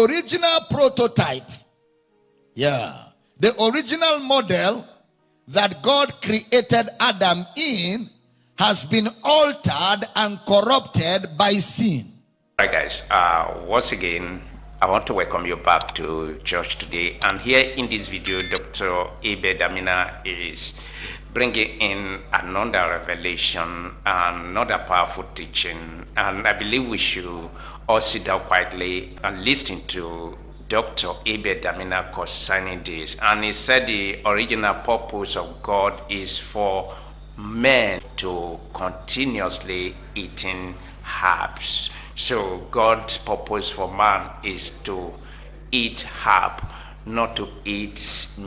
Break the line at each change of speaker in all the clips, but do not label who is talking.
Original prototype. Yeah. The original model that God created Adam in has been altered and corrupted by sin.
All right, guys. Once again, I want to welcome you back to church today. And here in this video, Dr. Abel Damina is bringing in another revelation, another powerful teaching. And I believe we should all sit down quietly and listen to Dr. Abel Damina concerning this. And he said the original purpose of God is for men to continuously eating herbs. So God's purpose for man is to eat herb, not to eat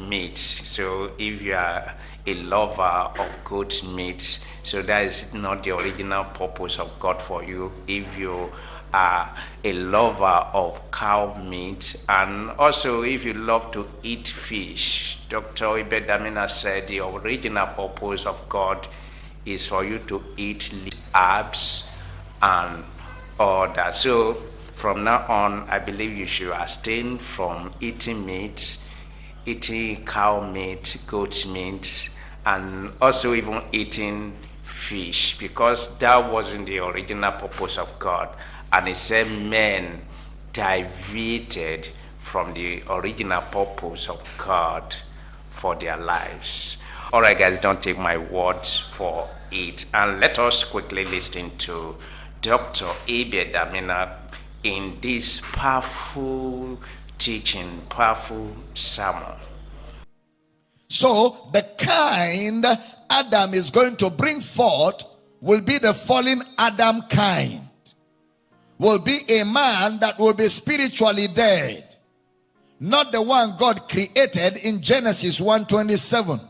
meat. So if you are a lover of goat meat, so that is not the original purpose of God for you. If you are a lover of cow meat, and also if you love to eat fish, Dr. Abel Damina said the original purpose of God is for you to eat herbs and all that. So from now on, I believe you should abstain from eating meat, eating cow meat, goat meat, and also even eating fish, because that wasn't the original purpose of God. And he said men deviated from the original purpose of God for their lives. All right, guys, don't take my word for it. And let us quickly listen to Dr. Abel Damina in this powerful teaching, powerful sermon.
So the kind Adam is going to bring forth will be the fallen Adam kind. Will be a man that will be spiritually dead, not the one God created in Genesis 1:27.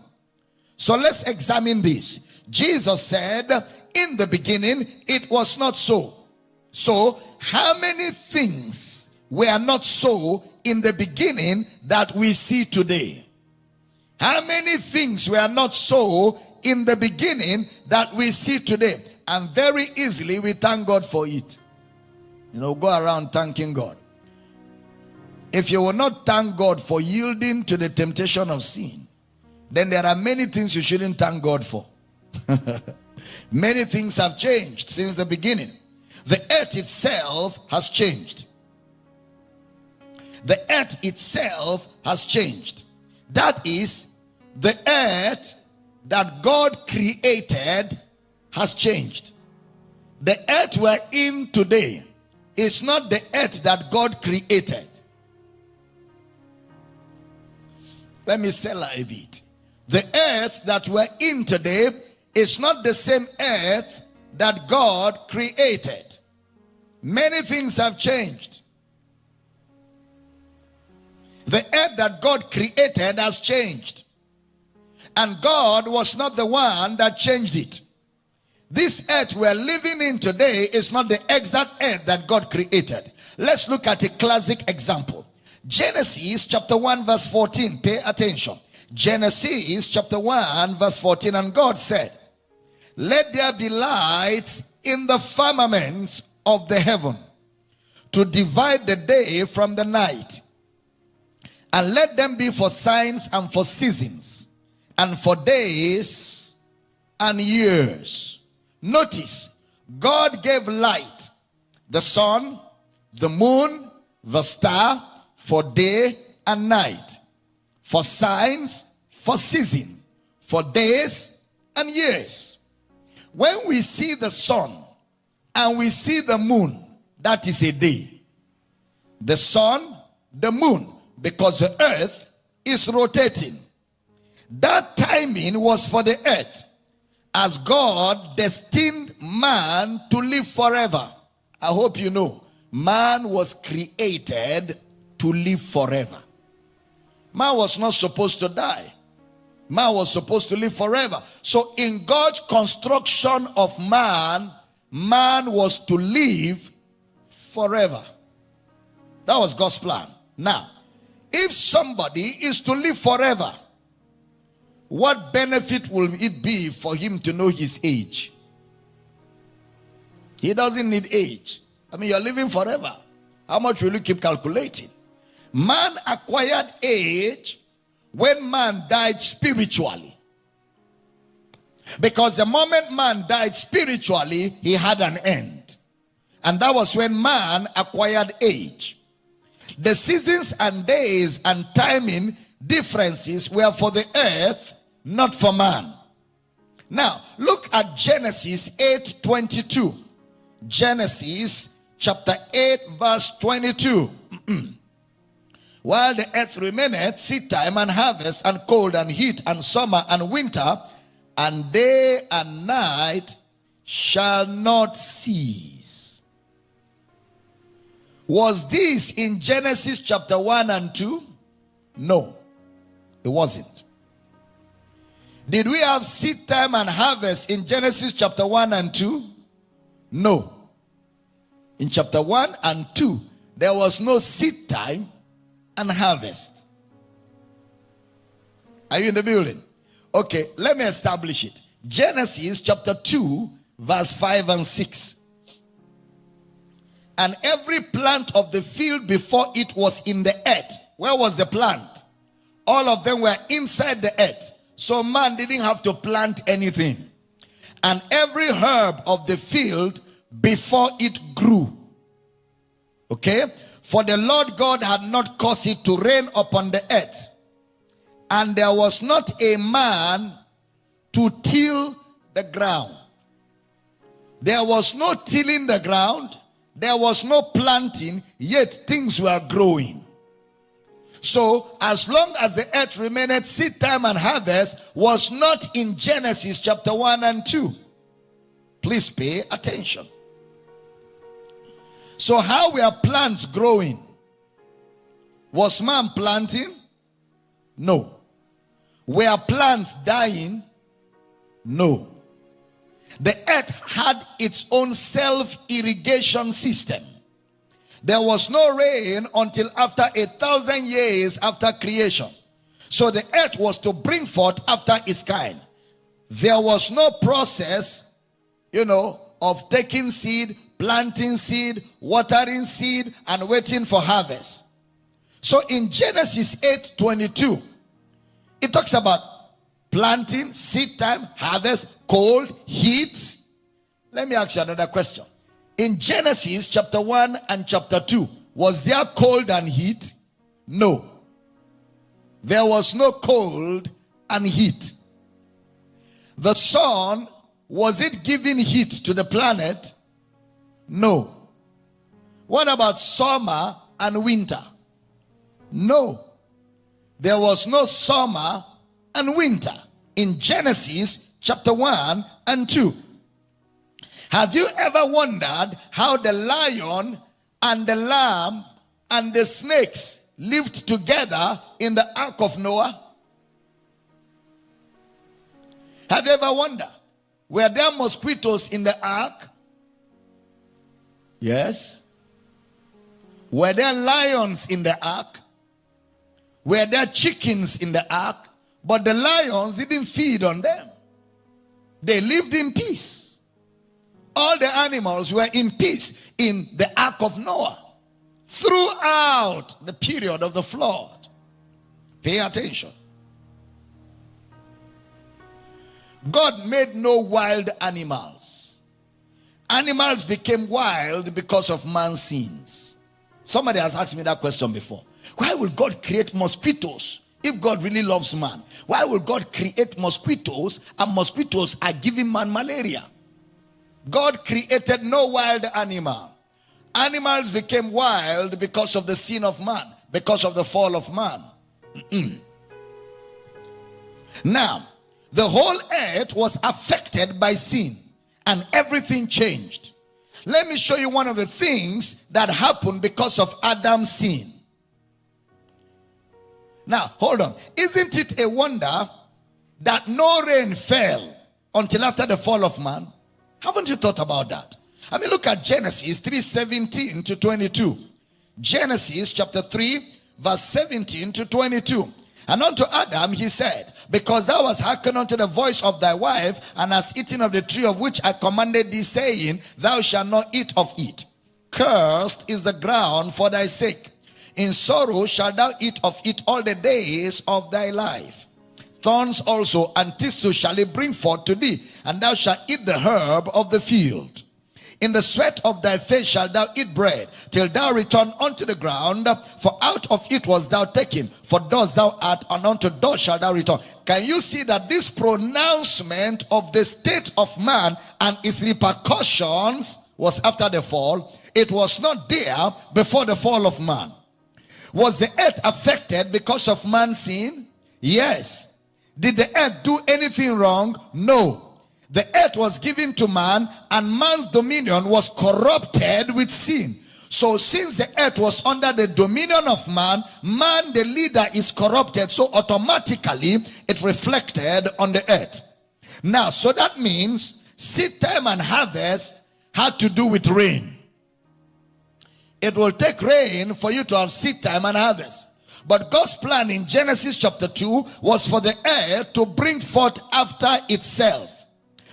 So let's examine this. Jesus said, in the beginning, it was not so. So how many things were not so in the beginning that we see today? How many things were not so in the beginning that we see today? And very easily we thank God for it. You know, go around thanking God. If you will not thank God for yielding to the temptation of sin, then there are many things you shouldn't thank God for. Many things have changed since the beginning. The earth itself has changed. The earth itself has changed. That is, the earth that God created has changed. The earth we're in today is not the earth that God created. Let me sell a bit. The earth that we're in today is not the same earth that God created. Many things have changed. The earth that God created has changed. And God was not the one that changed it. This earth we're living in today is not the exact earth that God created. Let's look at a classic example. Genesis chapter 1 verse 14. Pay attention. Genesis chapter 1 verse 14. And God said, let there be lights in the firmaments of the heaven to divide the day from the night. And let them be for signs and for seasons and for days and years. Notice, God gave light, the sun, the moon, the star, for day and night, for signs, for season, for days and years. When we see the sun and we see the moon, that is a day. The sun, the moon, because the earth is rotating. That timing was for the earth, as God destined man to live forever. I hope you know, man was created to live forever. Man was not supposed to die. Man was supposed to live forever. So in God's construction of man, man was to live forever. That was God's plan. Now, if somebody is to live forever, what benefit will it be for him to know his age? He doesn't need age. I mean, you're living forever. How much will you keep calculating? Man acquired age when man died spiritually. Because the moment man died spiritually, he had an end. And that was when man acquired age. The seasons and days and timing differences were for the earth, not for man. Now, look at Genesis 8:22. Genesis chapter 8 verse 22. While the earth remaineth, seed time and harvest, and cold and heat, and summer and winter, and day and night shall not cease. Was this in Genesis chapter 1 and 2? No, it wasn't. Did we have seed time and harvest in Genesis chapter 1 and 2? No. In chapter 1 and 2, there was no seed time and harvest. Are you in the building? Okay, let me establish it. Genesis chapter 2, verse 5 and 6. And every plant of the field before it was in the earth. Where was the plant? All of them were inside the earth. So man didn't have to plant anything. And every herb of the field before it grew. Okay? For the Lord God had not caused it to rain upon the earth. And there was not a man to till the ground. There was no tilling the ground. There was no planting, yet things were growing. So, as long as the earth remained, seed time and harvest was not in Genesis chapter 1 and 2. Please pay attention. So, how were plants growing? Was man planting? No. Were plants dying? No. The earth had its own self-irrigation system. There was no rain until after 1,000 years after creation. So the earth was to bring forth after its kind. There was no process, of taking seed, planting seed, watering seed, and waiting for harvest. So in Genesis 8:22, it talks about planting, seed time, harvest, cold, heat. Let me ask you another question. In Genesis chapter 1 and chapter 2, was there cold and heat? No. There was no cold and heat. The sun, was it giving heat to the planet? No. What about summer and winter? No. There was no summer and winter in Genesis chapter 1 and 2. Have you ever wondered how the lion and the lamb and the snakes lived together in the ark of Noah? Have you ever wondered? Were there mosquitoes in the ark? Yes. Were there lions in the ark? Were there chickens in the ark? But the lions didn't feed on them. They lived in peace. All the animals were in peace in the ark of Noah throughout the period of the flood. Pay attention. God made no wild animals. Animals became wild because of man's sins. Somebody has asked me that question before. Why will God create mosquitoes if God really loves man? Why will God create mosquitoes and mosquitoes are giving man malaria? God created no wild animal. Animals became wild because of the sin of man, because of the fall of man. Now, the whole earth was affected by sin and everything changed. Let me show you one of the things that happened because of Adam's sin. Now, hold on. Isn't it a wonder that no rain fell until after the fall of man? Haven't you thought about that? I mean, look at Genesis 3:17 to 22. Genesis chapter 3, verse 17 to 22. And unto Adam he said, because thou hast hearkened unto the voice of thy wife, and hast eaten of the tree of which I commanded thee, saying, thou shalt not eat of it. Cursed is the ground for thy sake. In sorrow shalt thou eat of it all the days of thy life. Thorns also and thistles shall it bring forth to thee, and thou shalt eat the herb of the field. In the sweat of thy face shalt thou eat bread, till thou return unto the ground, for out of it was thou taken, for dust thou art, and unto dust shalt thou return. Can you see that this pronouncement of the state of man and its repercussions was after the fall? It was not there before the fall of man. Was the earth affected because of man's sin? Yes. Did the earth do anything wrong? No. The earth was given to man, and man's dominion was corrupted with sin. So since the earth was under the dominion of man, man, the leader, is corrupted. So automatically it reflected on the earth. Now, so that means seed time and harvest had to do with rain. It will take rain for you to have seed time and harvest. But God's plan in Genesis chapter 2 was for the earth to bring forth after itself.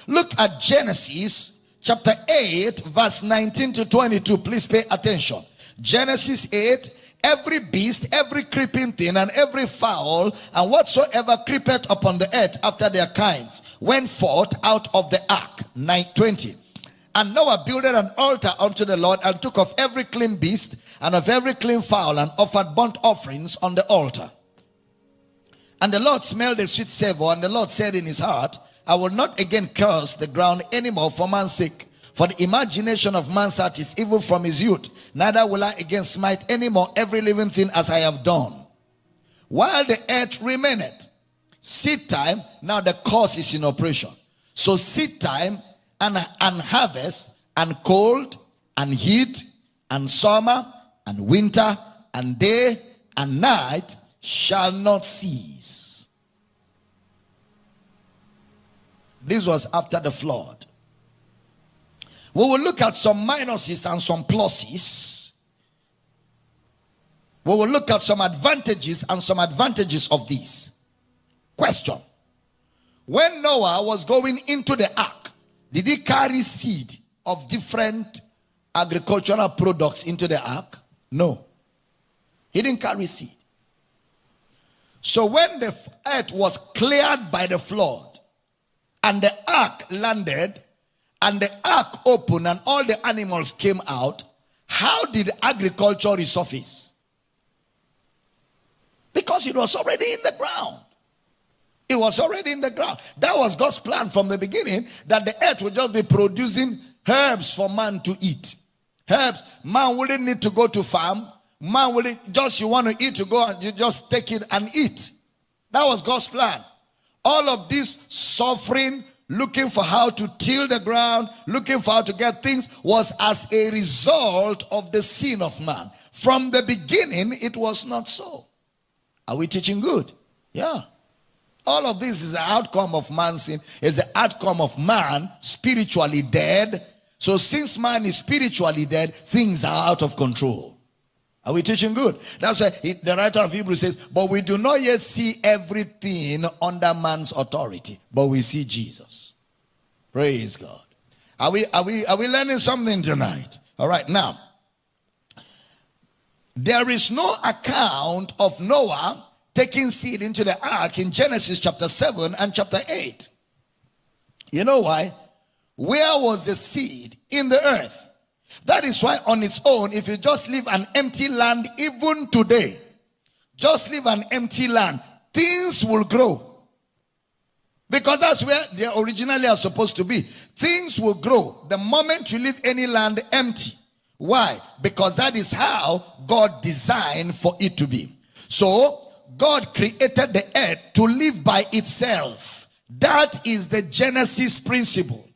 Look at Genesis chapter 8 verse 19 to 22. Please pay attention. Genesis 8, every beast, every creeping thing, and every fowl, and whatsoever creepeth upon the earth after their kinds, went forth out of the ark. 9:20. And Noah builded an altar unto the Lord, and took of every clean beast and of every clean fowl, and offered burnt offerings on the altar. And the Lord smelled a sweet savor, and the Lord said in his heart, I will not again curse the ground anymore for man's sake. For the imagination of man's heart is evil from his youth. Neither will I again smite anymore every living thing as I have done. While the earth remaineth. Seed time, now the curse is in operation. So seed time and harvest, and cold and heat and summer and winter and day and night shall not cease. This was after the flood. We will look at some minuses and some pluses. We will look at some advantages and some advantages of this. Question. When Noah was going into the ark, did he carry seed of different agricultural products into the ark? No. He didn't carry seed. So when the earth was cleared by the flood, and the ark landed, and the ark opened, and all the animals came out, how did agriculture resurface? Because it was already in the ground. It was already in the ground. That was God's plan from the beginning, that the earth would just be producing herbs for man to eat. Herbs. Man wouldn't need to go to farm. Man wouldn't, just you want to eat, to go and you just take it and eat. That was God's plan. All of this suffering, looking for how to till the ground, looking for how to get things, was as a result of the sin of man. From the beginning, it was not so. Are we teaching good? Yeah. All of this is the outcome of man's sin, is the outcome of man spiritually dead. So since man is spiritually dead, things are out of control. Are we teaching good? That's why the writer of Hebrews says, but we do not yet see everything under man's authority, but we see Jesus. Praise God. Are we learning something tonight? All right, now, there is no account of Noah taking seed into the ark in Genesis chapter 7 and chapter 8. You know why? Where was the seed? In the earth. That is why on its own, if you just leave an empty land, even today, just leave an empty land, things will grow. Because that's where they originally are supposed to be. Things will grow the moment you leave any land empty. Why? Because that is how God designed for it to be. So, God created the earth to live by itself. That is the Genesis principle.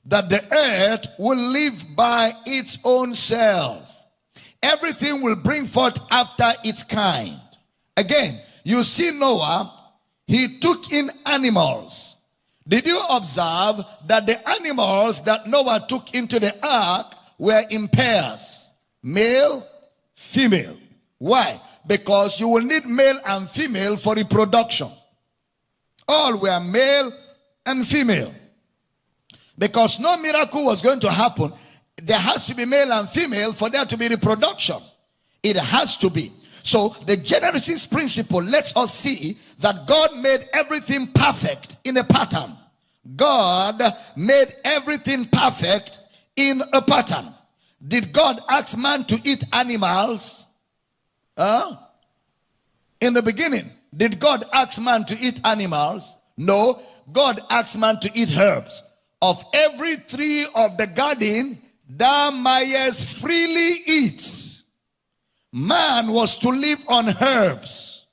That the earth will live by its own self. Everything will bring forth after its kind. Again, you see Noah, he took in animals. Did you observe that the animals that Noah took into the ark were in pairs? Male, female. Why? Because you will need male and female for reproduction. All were male and female. Because no miracle was going to happen there has to be male and female for there to be reproduction. It has to be. So the Genesis principle lets us see that God made everything perfect in a pattern. God made everything perfect in a pattern. Did God ask man to eat animals? In the beginning, did God ask man to eat animals? No. God asked man to eat herbs. Of every tree of the garden, thou mayest freely eat. Man was to live on herbs.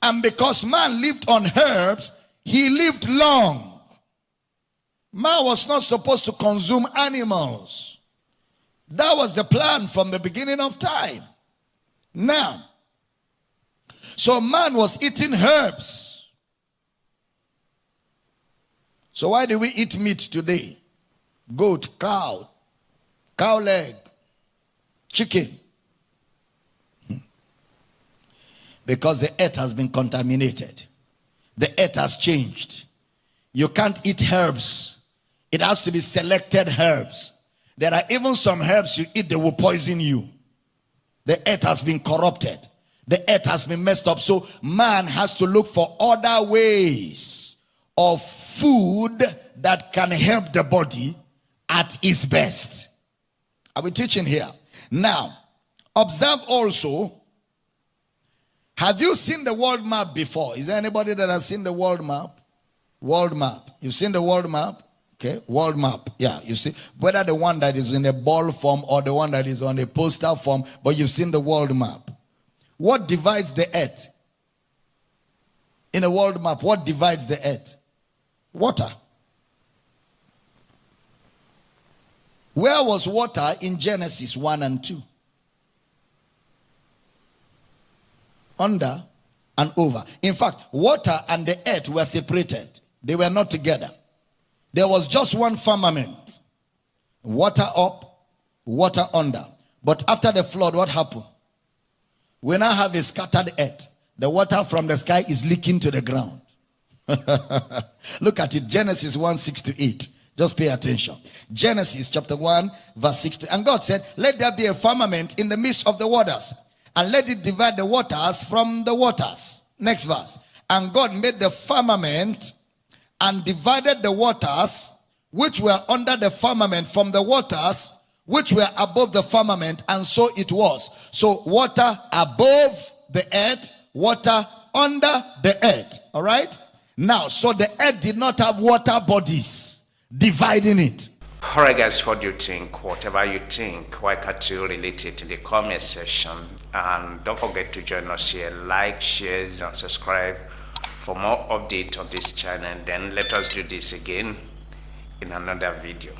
And because man lived on herbs, he lived long. Man was not supposed to consume animals. That was the plan from the beginning of time. Now, so man was eating herbs. So why do we eat meat today? Goat, cow leg, chicken. Because the earth has been contaminated. The earth has changed. You can't eat herbs. It has to be selected herbs. There are even some herbs you eat, they will poison you. The earth has been corrupted. The earth has been messed up. So man has to look for other ways of food that can help the body at its best. Are we teaching here? Now, observe also, have you seen the world map before? Is there anybody that has seen the world map? World map. You've seen the world map? Okay, world map. Yeah, you see, whether the one that is in a ball form or the one that is on a poster form, but you've seen the world map. What divides the earth? In a world map, what divides the earth? Water. Where was water in Genesis 1 and 2? Under and over. In fact, water and the earth were separated. They were not together. There was just one firmament. Water up, water under. But after the flood, what happened? We now have a scattered earth. The water from the sky is leaking to the ground. Look at it. Genesis 1, 6 to 8. Just pay attention. Genesis chapter 1, verse 6 to 8. And God said, let there be a firmament in the midst of the waters, and let it divide the waters from the waters. Next verse. And God made the firmament and divided the waters which were under the firmament from the waters which were above the firmament, and so it was. So water above the earth, water under the earth. All right? Now, so the earth did not have water bodies dividing it.
All right, guys, what do you think? Whatever you think, why can't you relate it in the comment section? And don't forget to join us here. Like, share, and subscribe for more updates on this channel. And then let us do this again in another video.